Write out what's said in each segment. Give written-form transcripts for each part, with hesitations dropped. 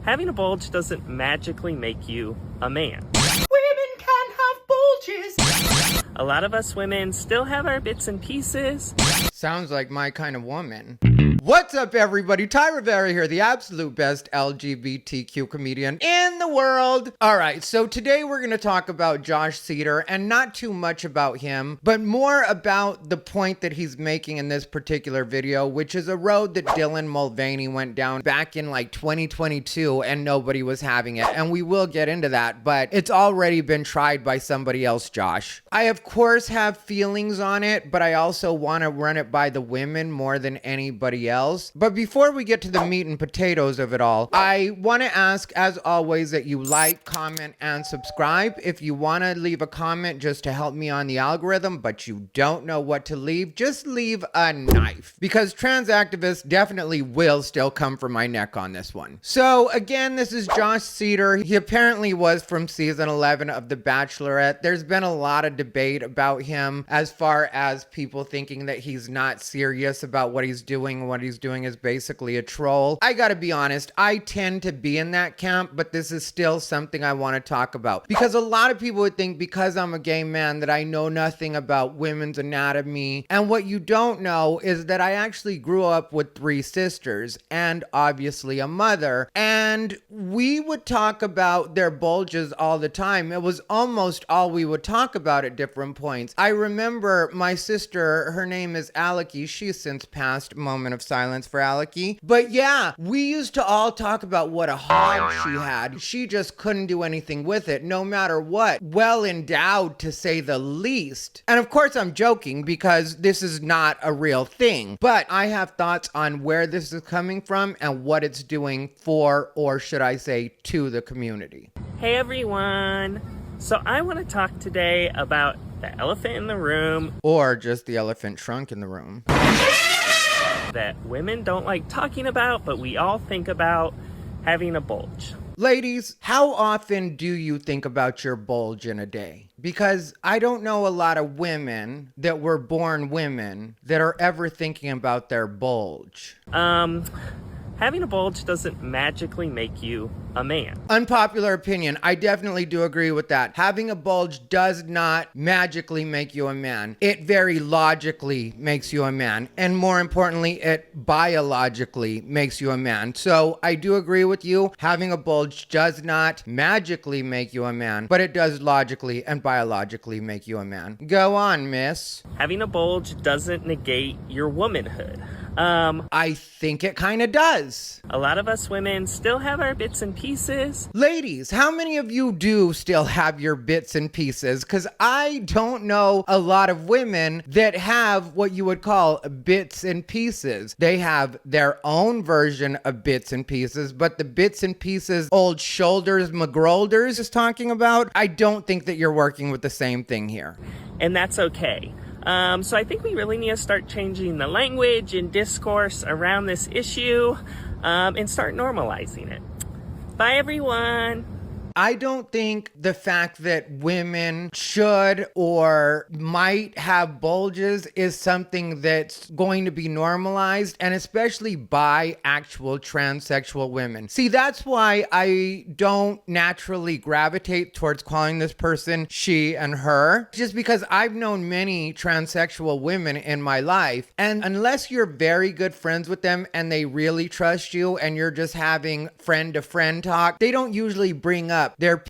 Having a bulge doesn't magically make you a man. Women can have bulges. A lot of us women still have our bits and pieces. Sounds like my kind of woman. What's up, everybody? Ty Rivera here, the absolute best LGBTQ comedian in the world. All right, so today we're going to talk about Josh Seiter, and not too much about him, but more about the point that he's making in this particular video, which is a road that Dylan Mulvaney went down back in like 2022, and nobody was having it. And we will get into that, but it's already been tried by somebody else, Josh. I, of course, have feelings on it, but I also want to run it by the women more than anybody else. But before we get to the meat and potatoes of it all, I want to ask, as always, that you like, comment, and subscribe. If you want to leave a comment just to help me on the algorithm, but you don't know what to leave, just leave a knife, because trans activists definitely will still come for my neck on this one. So again, this is Josh Seiter. He apparently was from season 11 of The Bachelorette. There's been a lot of debate about him as far as people thinking that he's not serious about what he's doing. What he's doing is basically a troll. I gotta be honest, I tend to be in that camp, but this is still something I want to talk about, because a lot of people would think because I'm a gay man that I know nothing about women's anatomy. And what you don't know is that I actually grew up with 3 sisters and obviously a mother, and we would talk about their bulges all the time. It was almost all we would talk about at different points. I remember my sister, her name is Aleki, she's since passed, moment of silence for Aleki. But yeah, we used to all talk about what a hog she had. She just couldn't do anything with it, no matter what. Well endowed, to say the least. And of course I'm joking, because this is not a real thing. But I have thoughts on where this is coming from and what it's doing for, or should I say, to the community. Hey everyone! So I want to talk today about the elephant in the room. Or just the elephant trunk in the room. That women don't like talking about, but we all think about: having a bulge. Ladies, how often do you think about your bulge in a day? Because I don't know a lot of women that were born women that are ever thinking about their bulge. Having a bulge doesn't magically make you a man. Unpopular opinion. I definitely do agree with that. Having a bulge does not magically make you a man. It very logically makes you a man. And more importantly, it biologically makes you a man. So I do agree with you. Having a bulge does not magically make you a man, but it does logically and biologically make you a man. Go on, miss. Having a bulge doesn't negate your womanhood. I think it kind of does. A lot of us women still have our bits and pieces. Ladies, how many of you do still have your bits and pieces? Because I don't know a lot of women that have what you would call bits and pieces. They have their own version of bits and pieces, but the bits and pieces old shoulders McGrolders is talking about, I don't think that you're working with the same thing here. And that's okay. So I think we really need to start changing the language and discourse around this issue, and start normalizing it. Bye, everyone. I don't think the fact that women should or might have bulges is something that's going to be normalized, and especially by actual transsexual women. See, that's why I don't naturally gravitate towards calling this person she and her, just because I've known many transsexual women in my life, and unless you're very good friends with them and they really trust you and you're just having friend-to-friend talk, they don't usually bring up their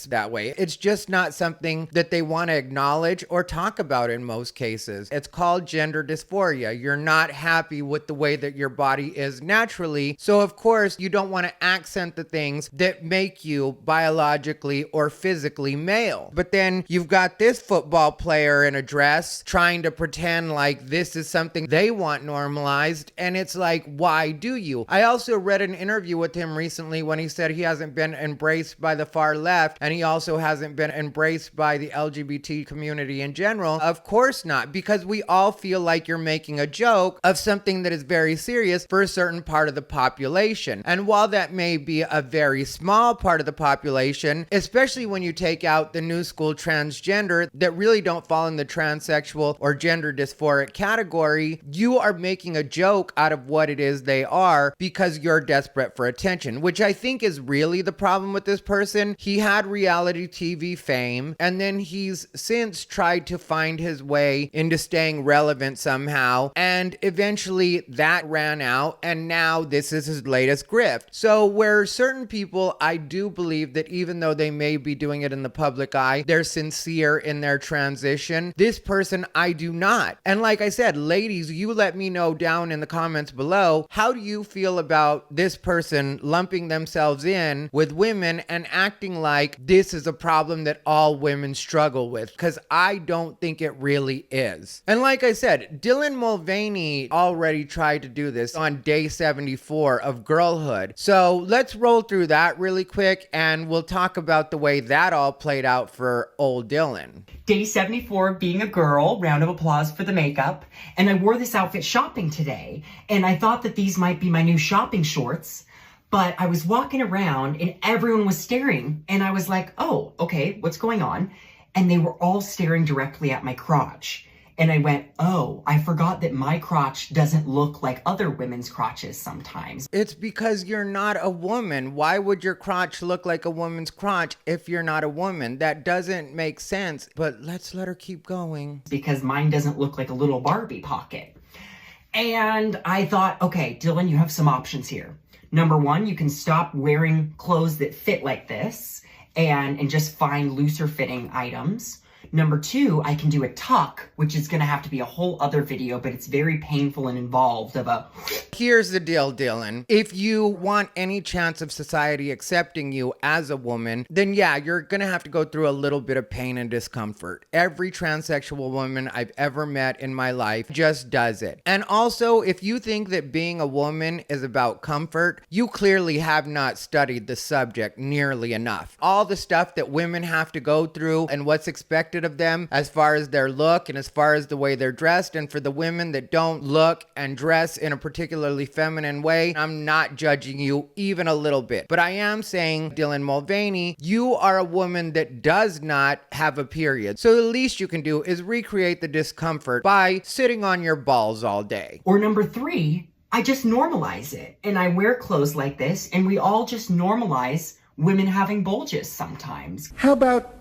that way. It's just not something that they want to acknowledge or talk about in most cases. It's called gender dysphoria. You're not happy with the way that your body is naturally. So of course you don't want to accent the things that make you biologically or physically male. But then you've got this football player in a dress trying to pretend like this is something they want normalized. And it's like, why do you? I also read an interview with him recently when he said he hasn't been embraced by the far left. and he also hasn't been embraced by the LGBT community in general? Of course not, because we all feel like you're making a joke of something that is very serious for a certain part of the population. And while that may be a very small part of the population, especially when you take out the new school transgender that really don't fall in the transsexual or gender dysphoric category, you are making a joke out of what it is they are because you're desperate for attention, which I think is really the problem with this person. He had reality TV fame, and then he's since tried to find his way into staying relevant somehow, and eventually that ran out, and now this is his latest grift. So where certain people, I do believe that even though they may be doing it in the public eye, they're sincere in their transition. This person, I do not. And like I said, ladies, you let me know down in the comments below, how do you feel about this person lumping themselves in with women and acting like this is a problem that all women struggle with? Because I don't think it really is. And like I said, Dylan Mulvaney already tried to do this on day 74 of girlhood. So let's roll through that really quick, and we'll talk about the way that all played out for old Dylan. Day 74 of being a girl, round of applause for the makeup. And I wore this outfit shopping today, and I thought that these might be my new shopping shorts. But I was walking around and everyone was staring, and I was like, oh, okay, what's going on? And they were all staring directly at my crotch. And I went, oh, I forgot that my crotch doesn't look like other women's crotches sometimes. It's because you're not a woman. Why would your crotch look like a woman's crotch if you're not a woman? That doesn't make sense, but let's let her keep going. Because mine doesn't look like a little Barbie pocket. And I thought, okay, Dylan, you have some options here. Number one, you can stop wearing clothes that fit like this and just find looser fitting items. Number two, I can do a tuck, which is gonna have to be a whole other video, but it's very painful and involved of a... Here's the deal, Dylan. If you want any chance of society accepting you as a woman, then yeah, you're gonna have to go through a little bit of pain and discomfort. Every transsexual woman I've ever met in my life just does it. And also, if you think that being a woman is about comfort, you clearly have not studied the subject nearly enough. All the stuff that women have to go through and what's expected of them as far as their look and as far as the way they're dressed, and for the women that don't look and dress in a particularly feminine way, I'm not judging you even a little bit, but I am saying, Dylan Mulvaney, you are a woman that does not have a period, so the least you can do is recreate the discomfort by sitting on your balls all day. Or number three, I just normalize it, and I wear clothes like this, and we all just normalize women having bulges sometimes. How about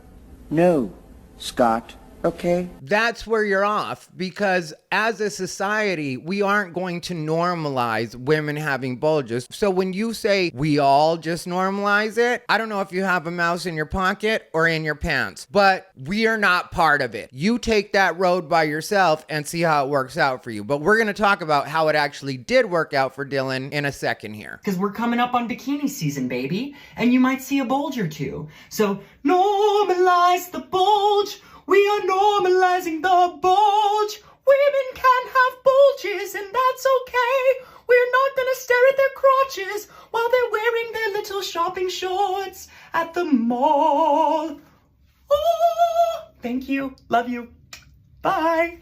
no, Scott? Okay. That's where you're off, because as a society, we aren't going to normalize women having bulges. So when you say we all just normalize it, I don't know if you have a mouse in your pocket or in your pants, but we are not part of it. You take that road by yourself and see how it works out for you. But we're going to talk about how it actually did work out for Dylan in a second here. Because we're coming up on bikini season, baby, and you might see a bulge or two. So normalize the bulge. We are normalizing the bulge. Women can have bulges, and that's okay. We're not gonna stare at their crotches while they're wearing their little shopping shorts at the mall. Oh, thank you. Love you. Bye.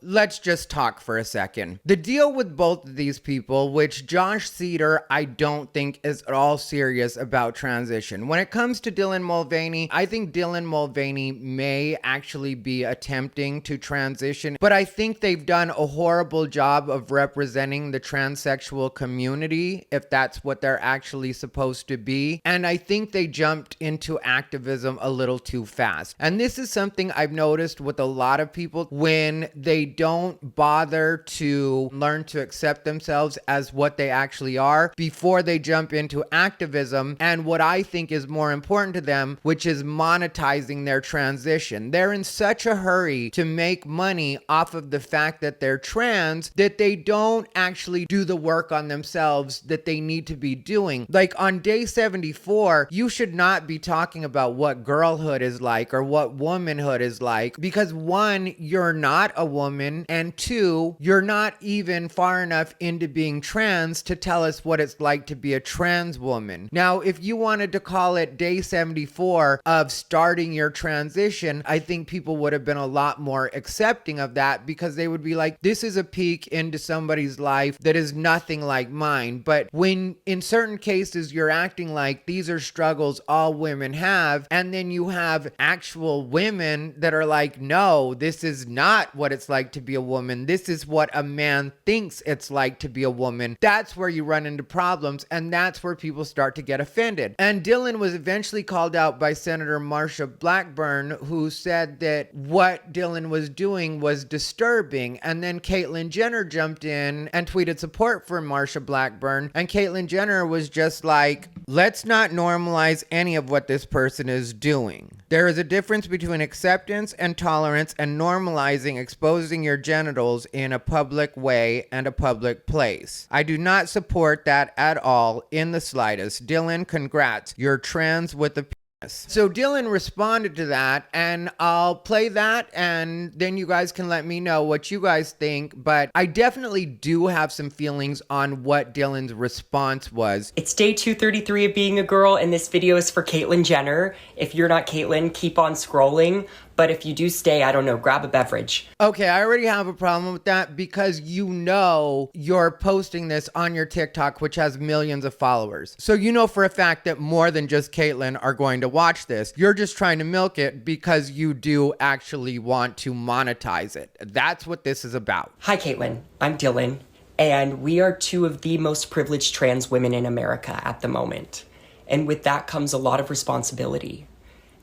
Let's just talk for a second. The deal with both of these people, which Josh Seiter, I don't think is at all serious about transition. When it comes to Dylan Mulvaney, I think Dylan Mulvaney may actually be attempting to transition, but I think they've done a horrible job of representing the transsexual community, if that's what they're actually supposed to be. And I think they jumped into activism a little too fast. And this is something I've noticed with a lot of people when they don't bother to learn to accept themselves as what they actually are before they jump into activism and what I think is more important to them, which is monetizing their transition. They're in such a hurry to make money off of the fact that they're trans that they don't actually do the work on themselves that they need to be doing. Like on day 74, you should not be talking about what girlhood is like or what womanhood is like, because one, you're not a woman woman, and 2, you're not even far enough into being trans to tell us what it's like to be a trans woman. Now, if you wanted to call it day 74 of starting your transition, I think people would have been a lot more accepting of that, because they would be like, this is a peek into somebody's life that is nothing like mine. But when in certain cases you're acting like these are struggles all women have, and then you have actual women that are like, no, this is not what it's like to be a woman, this is what a man thinks it's like to be a woman, that's where you run into problems, and that's where people start to get offended. And Dylan was eventually called out by Senator Marsha Blackburn, who said that what Dylan was doing was disturbing. And then Caitlyn Jenner jumped in and tweeted support for Marsha Blackburn, and Caitlyn Jenner was just like, let's not normalize any of what this person is doing. There is a difference between acceptance and tolerance and normalizing exposing your genitals in a public way and a public place. I do not support that at all in the slightest. Dylan, congrats. You're trans with a penis. So Dylan responded to that, and I'll play that, and then you guys can let me know what you guys think. But I definitely do have some feelings on what Dylan's response was. It's day 233 of being a girl, and this video is for Caitlyn Jenner. If you're not Caitlyn, keep on scrolling. But if you do stay, I don't know, grab a beverage. Okay, I already have a problem with that, because you know you're posting this on your TikTok, which has millions of followers. So you know for a fact that more than just Caitlyn are going to watch this. You're just trying to milk it because you do actually want to monetize it. That's what this is about. Hi, Caitlyn. I'm Dylan, and we are two of the most privileged trans women in America at the moment. And with that comes a lot of responsibility.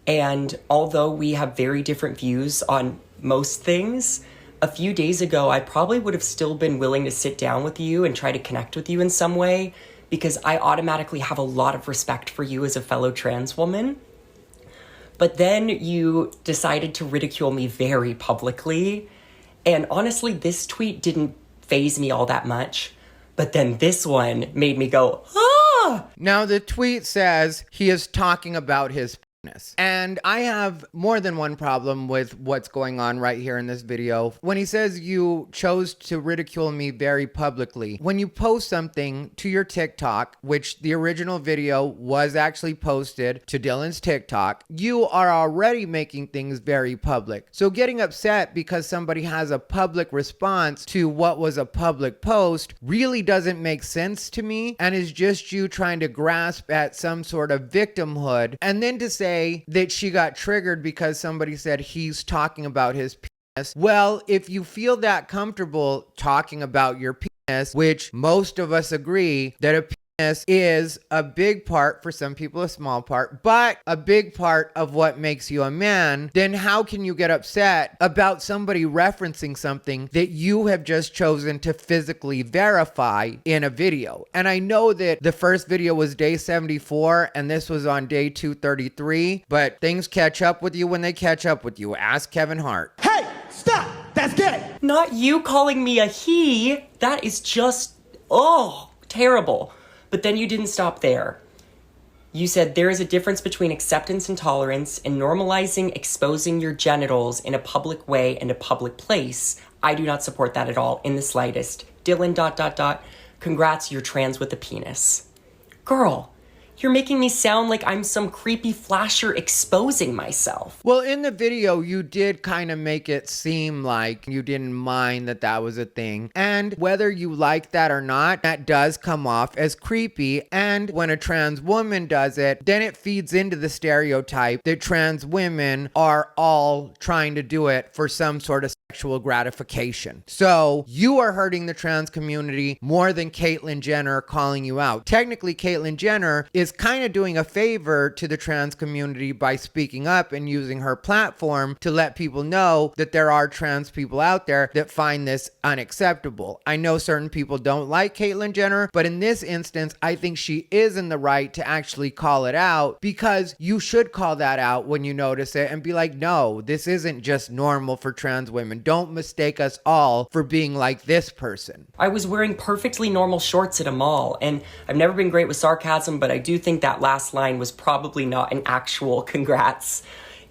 And although we have very different views on most things, a few days ago, I probably would have still been willing to sit down with you and try to connect with you in some way, because I automatically have a lot of respect for you as a fellow trans woman. But then you decided to ridicule me very publicly. And honestly, this tweet didn't faze me all that much. But then this one made me go, ah! Now the tweet says he is talking about his penis. And I have more than one problem with what's going on right here in this video. When he says you chose to ridicule me very publicly, when you post something to your TikTok, which the original video was actually posted to Dylan's TikTok, you are already making things very public. So getting upset because somebody has a public response to what was a public post really doesn't make sense to me, and is just you trying to grasp at some sort of victimhood. And then to say that she got triggered because somebody said he's talking about his penis. Well, if you feel that comfortable talking about your penis, which most of us agree that a penis is a big part, for some people a small part, but a big part of what makes you a man, then how can you get upset about somebody referencing something that you have just chosen to physically verify in a video? And I know that the first video was day 74 and this was on day 233, but things catch up with you when they catch up with you. Ask Kevin Hart. Hey, stop! That's gay! Not you calling me a he. That is just, terrible. But then you didn't stop there. You said there is a difference between acceptance and tolerance, and normalizing exposing your genitals in a public way and a public place. I do not support that at all in the slightest. Dylan ... Congrats, you're trans with a penis. Girl, you're making me sound like I'm some creepy flasher exposing myself. Well, in the video, you did kind of make it seem like you didn't mind that that was a thing. And whether you like that or not, that does come off as creepy. And when a trans woman does it, then it feeds into the stereotype that trans women are all trying to do it for some sort of sexual gratification. So you are hurting the trans community more than Caitlyn Jenner calling you out. Technically, Caitlyn Jenner is kind of doing a favor to the trans community by speaking up and using her platform to let people know that there are trans people out there that find this unacceptable. I know certain people don't like Caitlyn Jenner, but in this instance, I think she is in the right to actually call it out, because you should call that out when you notice it and be like, no, this isn't just normal for trans women. Don't mistake us all for being like this person. I was wearing perfectly normal shorts at a mall, and I've never been great with sarcasm, but I do think that last line was probably not an actual congrats.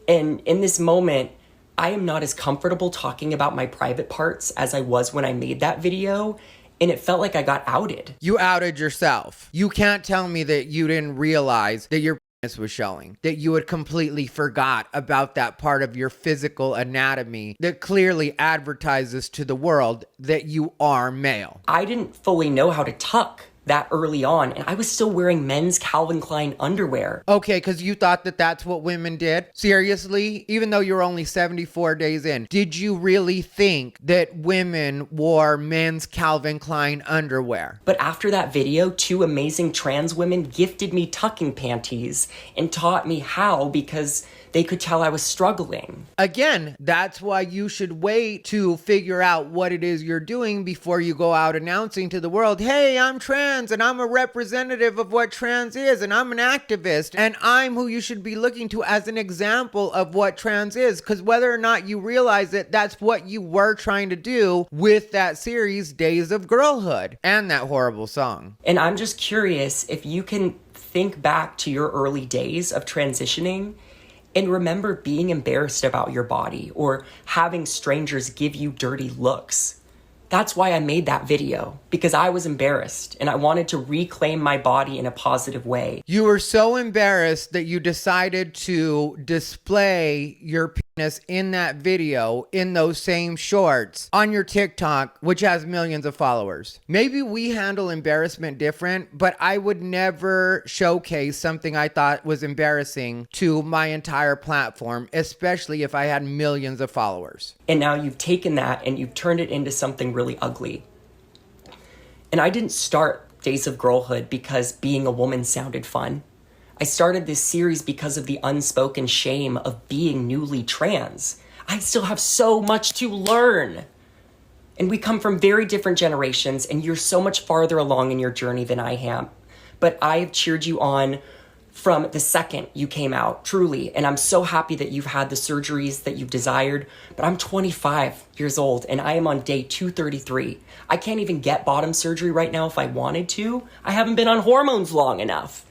And in this moment, I am not as comfortable talking about my private parts as I was when I made that video, and it felt like I got outed. You outed yourself. You can't tell me that you didn't realize that your penis was showing, that you had completely forgot about that part of your physical anatomy that clearly advertises to the world that you are male. I didn't fully know how to tuck that early on, and I was still wearing men's Calvin Klein underwear. Okay, because you thought that that's what women did? Seriously? Even though you're only 74 days in, did you really think that women wore men's Calvin Klein underwear? But after that video, 2 amazing trans women gifted me tucking panties and taught me how, because they could tell I was struggling. Again, that's why you should wait to figure out what it is you're doing before you go out announcing to the world, hey, I'm trans and I'm a representative of what trans is and I'm an activist and I'm who you should be looking to as an example of what trans is. Because whether or not you realize it, that's what you were trying to do with that series, Days of Girlhood, and that horrible song. And I'm just curious if you can think back to your early days of transitioning and remember being embarrassed about your body or having strangers give you dirty looks. That's why I made that video, because I was embarrassed and I wanted to reclaim my body in a positive way. You were so embarrassed that you decided to display your penis in that video in those same shorts on your TikTok, which has millions of followers. Maybe we handle embarrassment different, but I would never showcase something I thought was embarrassing to my entire platform, especially if I had millions of followers. And now you've taken that and you've turned it into something really ugly. And I didn't start Days of Girlhood because being a woman sounded fun. I started this series because of the unspoken shame of being newly trans. I still have so much to learn. And we come from very different generations, and you're so much farther along in your journey than I am. But I have cheered you on from the second you came out, truly. And I'm so happy that you've had the surgeries that you've desired. But I'm 25 years old, and I am on day 233. I can't even get bottom surgery right now if I wanted to. I haven't been on hormones long enough.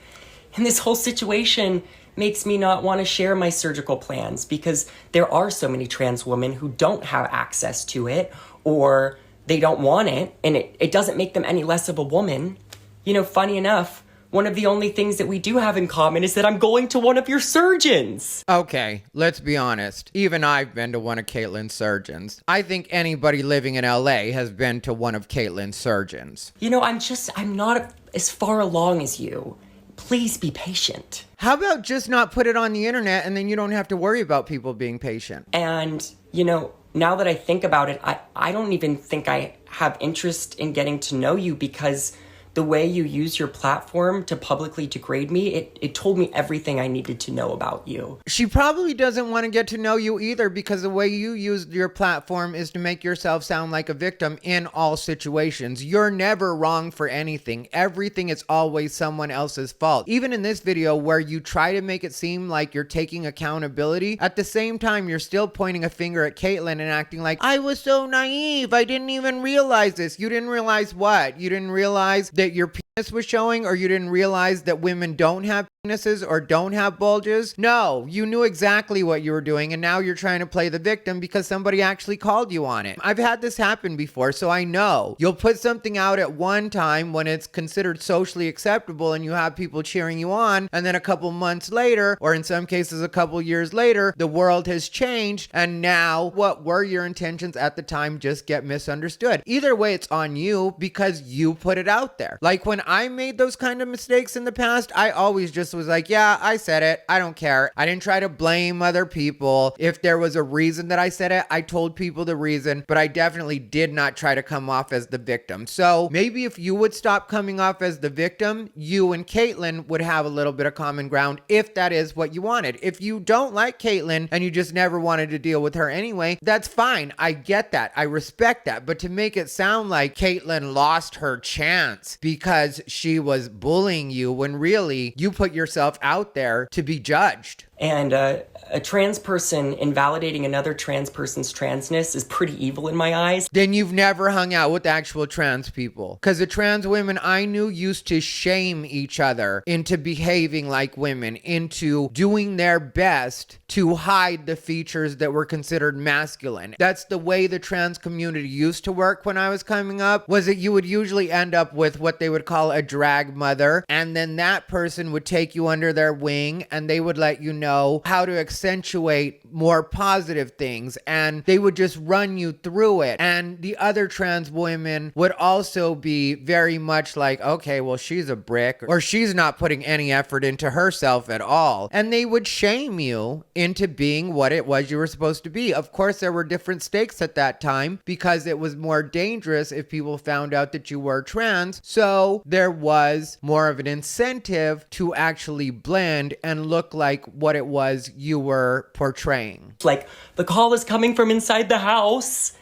And this whole situation makes me not want to share my surgical plans because there are so many trans women who don't have access to it or they don't want it, and it doesn't make them any less of a woman. You know, funny enough, one of the only things that we do have in common is that I'm going to one of your surgeons. Okay, let's be honest. Even I've been to one of Caitlyn's surgeons. I think anybody living in LA has been to one of Caitlyn's surgeons. You know, I'm not as far along as you. Please be patient. How about just not put it on the internet and then you don't have to worry about people being patient? And, you know, now that I think about it, I don't even think I have interest in getting to know you because the way you use your platform to publicly degrade me, it told me everything I needed to know about you. She probably doesn't want to get to know you either because the way you use your platform is to make yourself sound like a victim in all situations. You're never wrong for anything. Everything is always someone else's fault. Even in this video where you try to make it seem like you're taking accountability, at the same time, you're still pointing a finger at Caitlyn and acting like, I was so naive. I didn't even realize this. You didn't realize what? You didn't realize that your penis was showing, or you didn't realize that women don't have penises or don't have bulges? No, you knew exactly what you were doing, and now you're trying to play the victim because somebody actually called you on it. I've had this happen before, so I know. You'll put something out at one time when it's considered socially acceptable and you have people cheering you on, and then a couple months later, or in some cases a couple years later, the world has changed, and now what were your intentions at the time just get misunderstood. Either way, it's on you because you put it out there. Like when I made those kind of mistakes in the past, I always just was like, yeah, I said it. I don't care. I didn't try to blame other people. If there was a reason that I said it, I told people the reason, but I definitely did not try to come off as the victim. So maybe if you would stop coming off as the victim, you and Caitlyn would have a little bit of common ground if that is what you wanted. If you don't like Caitlyn and you just never wanted to deal with her anyway, that's fine. I get that. I respect that. But to make it sound like Caitlyn lost her chance because she was bullying you when really you put yourself out there to be judged. And a trans person invalidating another trans person's transness is pretty evil in my eyes. Then you've never hung out with actual trans people. Because the trans women I knew used to shame each other into behaving like women, into doing their best to hide the features that were considered masculine. That's the way the trans community used to work when I was coming up, was that you would usually end up with what they would call a drag mother, and then that person would take you under their wing and they would let you know how to accentuate more positive things, and they would just run you through it. And the other trans women would also be very much like, okay, well, she's a brick, or she's not putting any effort into herself at all. And they would shame you into being what it was you were supposed to be. Of course, there were different stakes at that time because it was more dangerous if people found out that you were trans. So there was more of an incentive to actually blend and look like what it was you were portraying. Like, the call is coming from inside the house.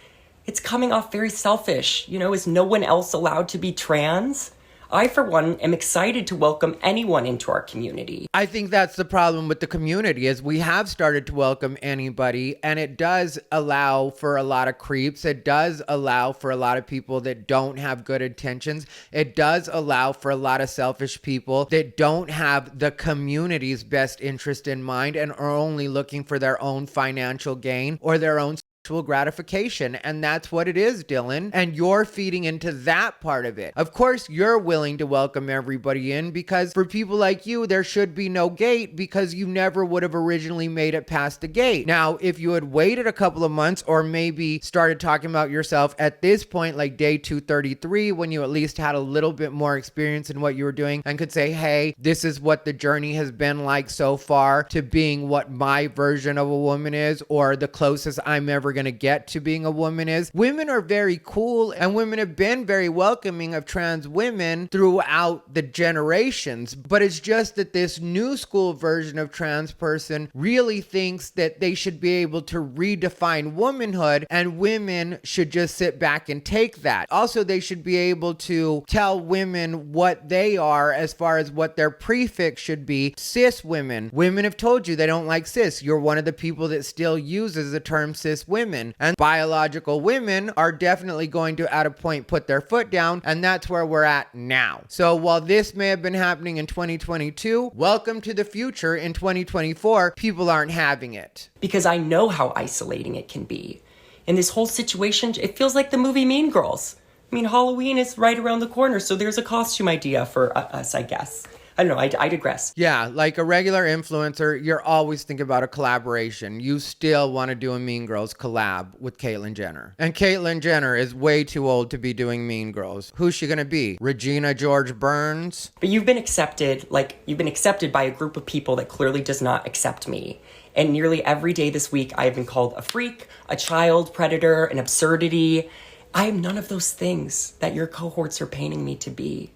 It's coming off very selfish. You know, is no one else allowed to be trans? I, for one, am excited to welcome anyone into our community. I think that's the problem with the community, is we have started to welcome anybody, and it does allow for a lot of creeps. It does allow for a lot of people that don't have good intentions. It does allow for a lot of selfish people that don't have the community's best interest in mind and are only looking for their own financial gain or their own gratification. And that's what it is, Dylan. And you're feeding into that part of it. Of course, you're willing to welcome everybody in because for people like you, there should be no gate because you never would have originally made it past the gate. Now, if you had waited a couple of months or maybe started talking about yourself at this point, like day 233, when you at least had a little bit more experience in what you were doing and could say, hey, this is what the journey has been like so far to being what my version of a woman is, or the closest I'm ever going to get to being a woman is. Women are very cool, and women have been very welcoming of trans women throughout the generations, but it's just that this new school version of trans person really thinks that they should be able to redefine womanhood, and women should just sit back and take that. Also, they should be able to tell women what they are as far as what their prefix should be. Cis women. Women have told you they don't like cis. You're one of the people that still uses the term cis women. And biological women are definitely going to, at a point, put their foot down, and that's where we're at now. So while this may have been happening in 2022, welcome to the future in 2024. People aren't having it. Because I know how isolating it can be. In this whole situation, it feels like the movie Mean Girls. I mean, Halloween is right around the corner, so there's a costume idea for us, I guess. I don't know, I digress. Yeah, like a regular influencer, you're always thinking about a collaboration. You still want to do a Mean Girls collab with Caitlyn Jenner. And Caitlyn Jenner is way too old to be doing Mean Girls. Who's she going to be? Regina George Burns? But you've been accepted by a group of people that clearly does not accept me. And nearly every day this week, I have been called a freak, a child predator, an absurdity. I am none of those things that your cohorts are painting me to be.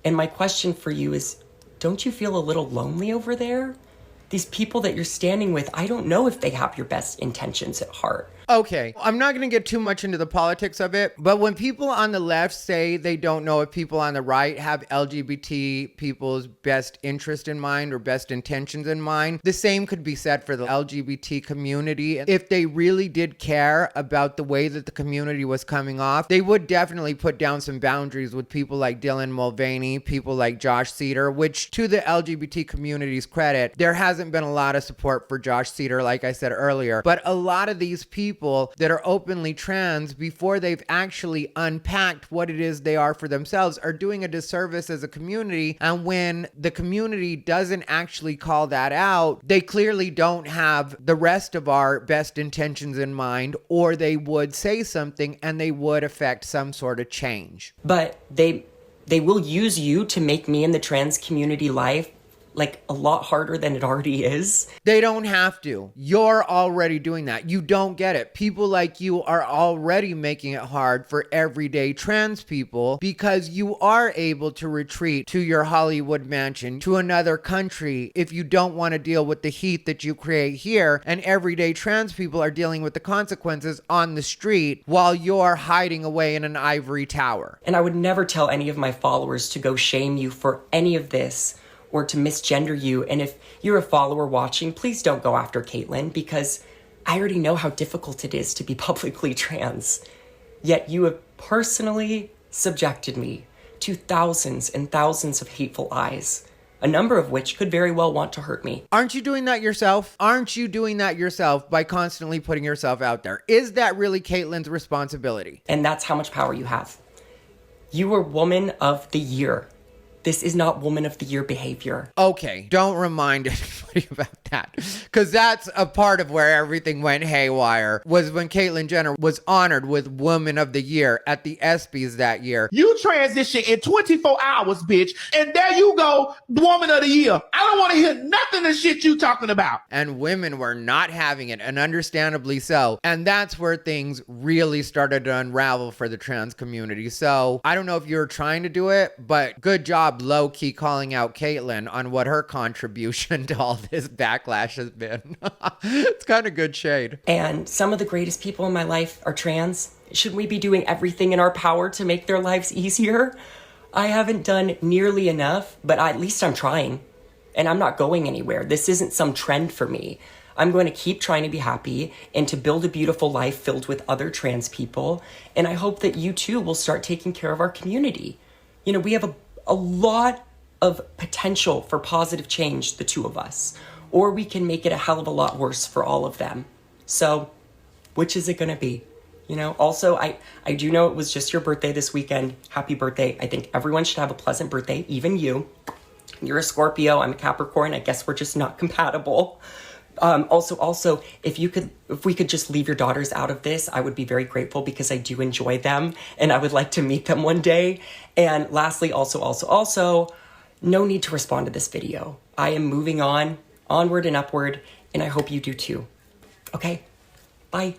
And my question for you is, don't you feel a little lonely over there? These people that you're standing with, I don't know if they have your best intentions at heart. Okay, I'm not going to get too much into the politics of it, but when people on the left say they don't know if people on the right have LGBT people's best interest in mind or best intentions in mind, the same could be said for the LGBT community. If they really did care about the way that the community was coming off, they would definitely put down some boundaries with people like Dylan Mulvaney, people like Josh Seiter, which, to the LGBT community's credit, there hasn't been a lot of support for Josh Seiter, like I said earlier, but a lot of these people that are openly trans, before they've actually unpacked what it is they are for themselves, are doing a disservice as a community. And when the community doesn't actually call that out, they clearly don't have the rest of our best intentions in mind, or they would say something and they would affect some sort of change. But they will use you to make me in the trans community life like a lot harder than it already is. They don't have to. You're already doing that. You don't get it. People like you are already making it hard for everyday trans people because you are able to retreat to your Hollywood mansion, to another country, if you don't want to deal with the heat that you create here. And everyday trans people are dealing with the consequences on the street while you're hiding away in an ivory tower. And I would never tell any of my followers to go shame you for any of this or to misgender you. And if you're a follower watching, please don't go after Caitlyn, because I already know how difficult it is to be publicly trans. Yet you have personally subjected me to thousands and thousands of hateful eyes, a number of which could very well want to hurt me. Aren't you doing that yourself? Aren't you doing that yourself by constantly putting yourself out there? Is that really Caitlyn's responsibility? And that's how much power you have. You are Woman of the Year. This is not Woman of the Year behavior. Okay, don't remind anybody about that. Because that's a part of where everything went haywire, was when Caitlyn Jenner was honored with Woman of the Year at the ESPYs that year. You transition in 24 hours, bitch, and there you go, Woman of the Year. I don't want to hear nothing of shit you talking about. And women were not having it, and understandably so. And that's where things really started to unravel for the trans community. So I don't know if you were trying to do it, but good job low-key calling out Caitlyn on what her contribution to all this backlash has been. It's kind of good shade. And some of the greatest people in my life are trans. Should we be doing everything in our power to make their lives easier? I haven't done nearly enough, but at least I'm trying. And I'm not going anywhere. This isn't some trend for me. I'm going to keep trying to be happy and to build a beautiful life filled with other trans people. And I hope that you too will start taking care of our community. You know, we have a lot of potential for positive change, the two of us, or we can make it a hell of a lot worse for all of them. So which is it going to be? You know, also, I do know it was just your birthday this weekend. Happy birthday. I think everyone should have a pleasant birthday, even you. You're a Scorpio, I'm a Capricorn. I guess we're just not compatible. Also, if we could just leave your daughters out of this, I would be very grateful, because I do enjoy them and I would like to meet them one day. And lastly, also, no need to respond to this video. I am moving on, onward and upward, and I hope you do too. Okay, bye.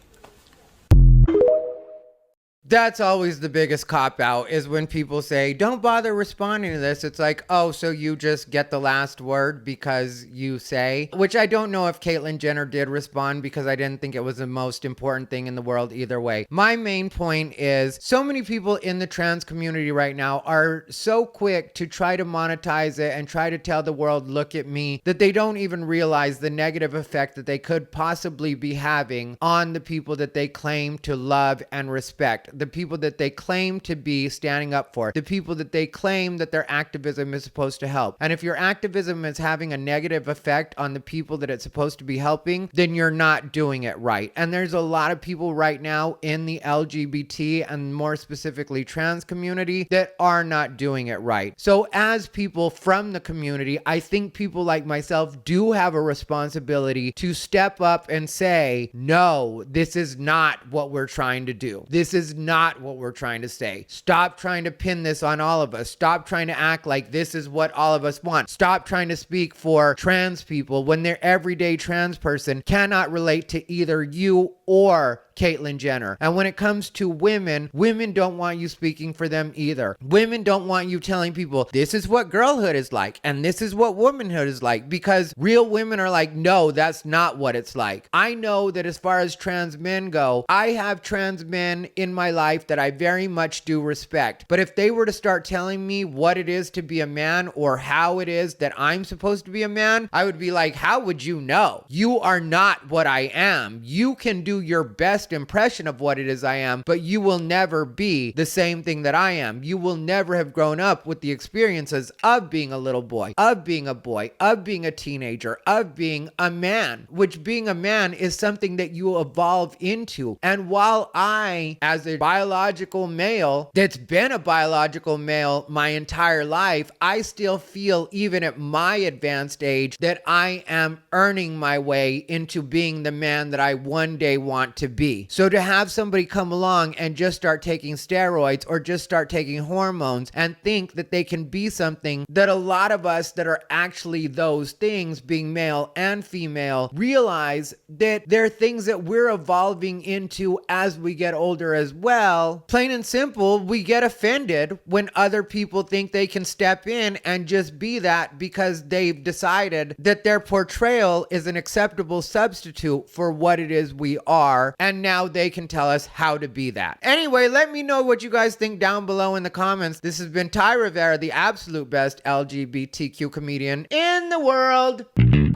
That's always the biggest cop-out, is when people say, don't bother responding to this. It's like, oh, so you just get the last word because you say? Which I don't know if Caitlyn Jenner did respond, because I didn't think it was the most important thing in the world either way. My main point is, so many people in the trans community right now are so quick to try to monetize it and try to tell the world, look at me, that they don't even realize the negative effect that they could possibly be having on the people that they claim to love and respect. The people that they claim to be standing up for, the people that they claim that their activism is supposed to help. And if your activism is having a negative effect on the people that it's supposed to be helping, then you're not doing it right. And there's a lot of people right now in the LGBT and more specifically trans community that are not doing it right. So as people from the community, I think people like myself do have a responsibility to step up and say, no, this is not what we're trying to do. This is not what we're trying to say. Stop trying to pin this on all of us. Stop trying to act like this is what all of us want. Stop trying to speak for trans people when their everyday trans person cannot relate to either you or Caitlyn Jenner. And when it comes to women, women don't want you speaking for them either. Women don't want you telling people this is what girlhood is like and this is what womanhood is like, because real women are like, no, that's not what it's like. I know that as far as trans men go, I have trans men in my life that I very much do respect. But if they were to start telling me what it is to be a man or how it is that I'm supposed to be a man, I would be like, how would you know? You are not what I am. You can do your best impression of what it is I am, but you will never be the same thing that I am. You will never have grown up with the experiences of being a little boy, of being a boy, of being a teenager, of being a man, which being a man is something that you evolve into. And while I, as a biological male that's been a biological male my entire life, I still feel, even at my advanced age, that I am earning my way into being the man that I one day want to be. So to have somebody come along and just start taking steroids or just start taking hormones and think that they can be something that a lot of us that are actually those things, being male and female, realize that they're things that we're evolving into as we get older as well. Plain and simple, we get offended when other people think they can step in and just be that because they've decided that their portrayal is an acceptable substitute for what it is we are. And and now they can tell us how to be that. Anyway, let me know what you guys think down below in the comments. This has been Ty Rivera, the absolute best LGBTQ comedian in the world.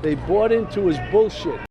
They bought into his bullshit.